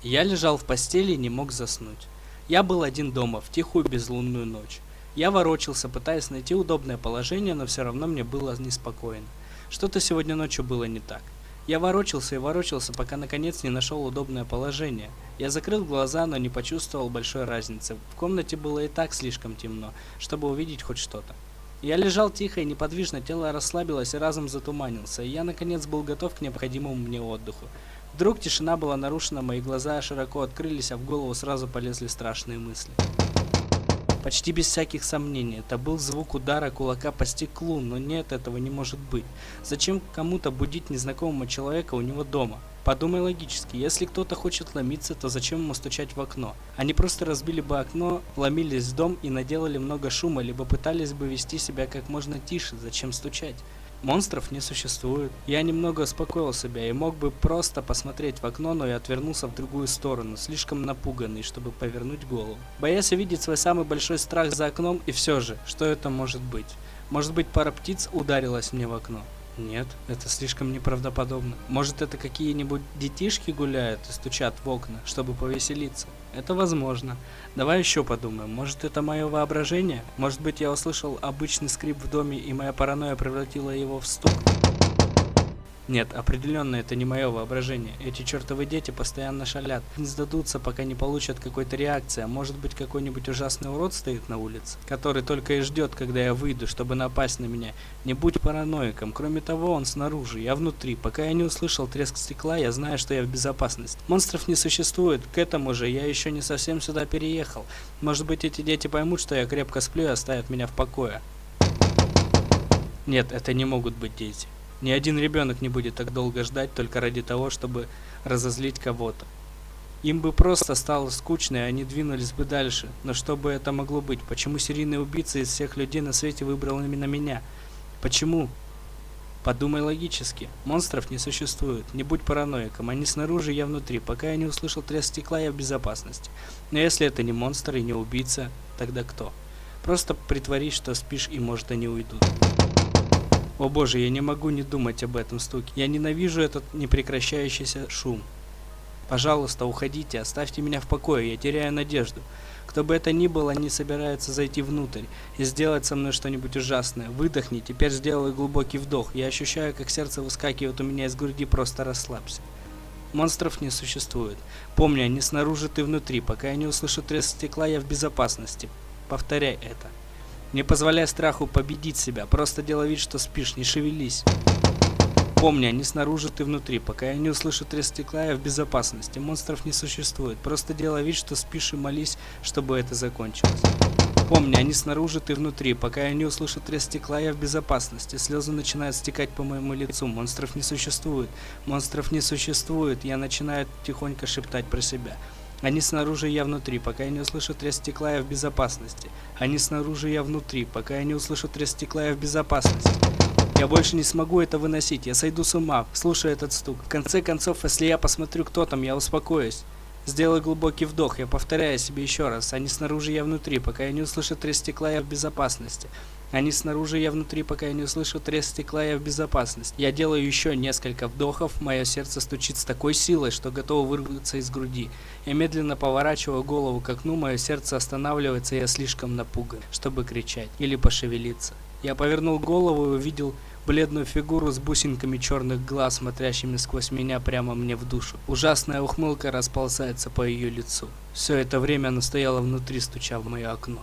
Я лежал в постели и не мог заснуть. Я был один дома в тихую безлунную ночь. Я ворочался, пытаясь найти удобное положение, но все равно мне было неспокойно. Что-то сегодня ночью было не так. Я ворочался и ворочался, пока наконец не нашел удобное положение. Я закрыл глаза, но не почувствовал большой разницы. В комнате было и так слишком темно, чтобы увидеть хоть что-то. Я лежал тихо и неподвижно, тело расслабилось и разум затуманился, и я наконец был готов к необходимому мне отдыху. Вдруг тишина была нарушена, мои глаза широко открылись, а в голову сразу полезли страшные мысли. Почти без всяких сомнений, это был звук удара кулака по стеклу, но нет, этого не может быть. Зачем кому-то будить незнакомого человека у него дома? Подумай логически, если кто-то хочет ломиться, то зачем ему стучать в окно? Они просто разбили бы окно, вломились в дом и наделали много шума, либо пытались бы вести себя как можно тише, зачем стучать? Монстров не существует. Я немного успокоил себя и мог бы просто посмотреть в окно, но я отвернулся в другую сторону, слишком напуганный, чтобы повернуть голову. Боясь увидеть свой самый большой страх за окном, и все же, что это может быть? Может быть, пара птиц ударилась мне в окно? Нет, это слишком неправдоподобно. Может, это какие-нибудь детишки гуляют и стучат в окна, чтобы повеселиться? Это возможно. Давай еще подумаем. Может, это мое воображение? Может быть, я услышал обычный скрип в доме, и моя паранойя превратила его в стук? Нет, определенно это не мое воображение. Эти чертовы дети постоянно шалят. Не сдадутся, пока не получат какой-то реакции. А может быть, какой-нибудь ужасный урод стоит на улице, который только и ждет, когда я выйду, чтобы напасть на меня. Не будь параноиком. Кроме того, он снаружи, я внутри. Пока я не услышал треск стекла, я знаю, что я в безопасности. Монстров не существует. К этому же я еще не совсем сюда переехал. Может быть, эти дети поймут, что я крепко сплю и оставят меня в покое. Нет, это не могут быть дети. Ни один ребенок не будет так долго ждать только ради того, чтобы разозлить кого-то. Им бы просто стало скучно, и они двинулись бы дальше. Но что бы это могло быть? Почему серийный убийца из всех людей на свете выбрал именно меня? Почему? Подумай логически. Монстров не существует. Не будь параноиком. Они снаружи, я внутри. Пока я не услышал треск стекла, я в безопасности. Но если это не монстр и не убийца, тогда кто? Просто притворись, что спишь, и может они уйдут. О боже, я не могу не думать об этом стуке. Я ненавижу этот непрекращающийся шум. Пожалуйста, уходите, оставьте меня в покое, я теряю надежду. Кто бы это ни был, они собираются зайти внутрь и сделать со мной что-нибудь ужасное. Выдохни, теперь сделай глубокий вдох. Я ощущаю, как сердце выскакивает у меня из груди, просто расслабься. Монстров не существует. Помни, они снаружи, ты внутри. Пока я не услышу треск стекла, я в безопасности. Повторяй это. Не позволяй страху победить себя, просто делай вид, что спишь, не шевелись. Помни, они снаружи, ты внутри. Пока я не услышу треск стекла, я в безопасности. Монстров не существует, просто делай вид, что спишь и молись, чтобы это закончилось. Помни, они снаружи, ты внутри. Пока я не услышу треск стекла, я в безопасности. Слезы начинают стекать по моему лицу. Монстров не существует. Монстров не существует. Я начинаю тихонько шептать про себя. Они снаружи, я внутри. Пока я не услышу треск стекла, я в безопасности. Они снаружи, я внутри. Пока я не услышу треск стекла, я в безопасности. Я больше не смогу это выносить. Я сойду с ума, слушая этот стук. В конце концов, если я посмотрю, кто там, я успокоюсь. Сделай глубокий вдох. Я повторяю себе еще раз. Они снаружи, я внутри. Пока я не услышу треск стекла, я в безопасности. Они снаружи, я внутри. Пока я не услышу треск стекла, я в безопасности. Я делаю еще несколько вдохов. Мое сердце стучит с такой силой, что готово вырваться из груди. Я медленно поворачиваю голову к окну. Мое сердце останавливается, и я слишком напуган, чтобы кричать или пошевелиться. Я повернул голову и увидел бледную фигуру с бусинками черных глаз, смотрящими сквозь меня прямо мне в душу. Ужасная ухмылка расползается по ее лицу. Все это время она стояла внутри, стуча в мое окно.